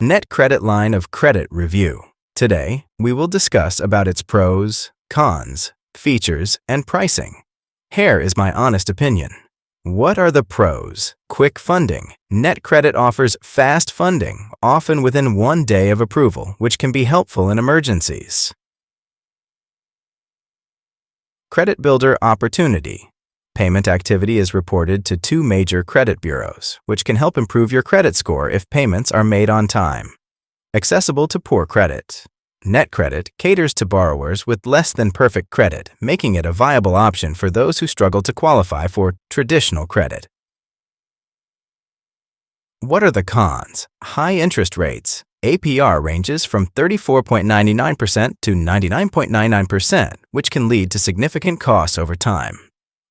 Netcredit Line of Credit Review. Today, we will discuss about its pros, cons, features, and pricing. Here is my honest opinion. What are the pros? Quick funding. Netcredit offers fast funding, often within 1 day of approval, which can be helpful in emergencies. Credit Builder Opportunity. Payment activity is reported to 2 major credit bureaus, which can help improve your credit score if payments are made on time. Accessible to poor credit. Netcredit caters to borrowers with less than perfect credit, making it a viable option for those who struggle to qualify for traditional credit. What are the cons? High interest rates. APR ranges from 34.99% to 99.99%, which can lead to significant costs over time.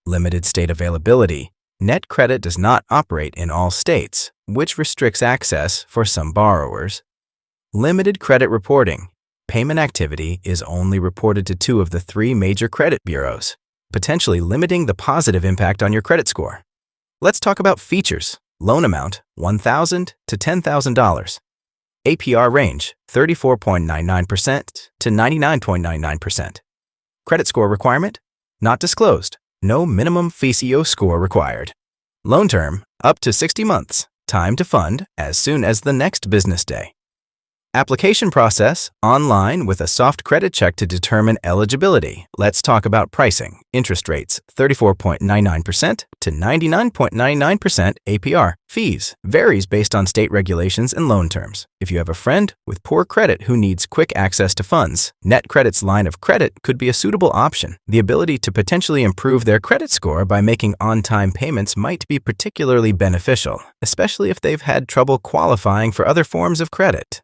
Limited state availability. Netcredit does not operate in all states, which restricts access for some borrowers. Limited credit reporting. Payment activity is only reported to 2 of the 3 major credit bureaus, potentially limiting the positive impact on your credit score. Let's talk about features. Loan amount, $1,000 to $10,000. APR range, 34.99% to 99.99%. Credit score requirement, not disclosed. No minimum FICO score required. Loan term, up to 60 months. Time to fund as soon as the next business day. Application process, online with a soft credit check to determine eligibility. Let's talk about pricing. Interest rates, 34.99% to 99.99% APR. Fees, varies based on state regulations and loan terms. If you have a friend with poor credit who needs quick access to funds, Netcredit's line of credit could be a suitable option. The ability to potentially improve their credit score by making on-time payments might be particularly beneficial, especially if they've had trouble qualifying for other forms of credit.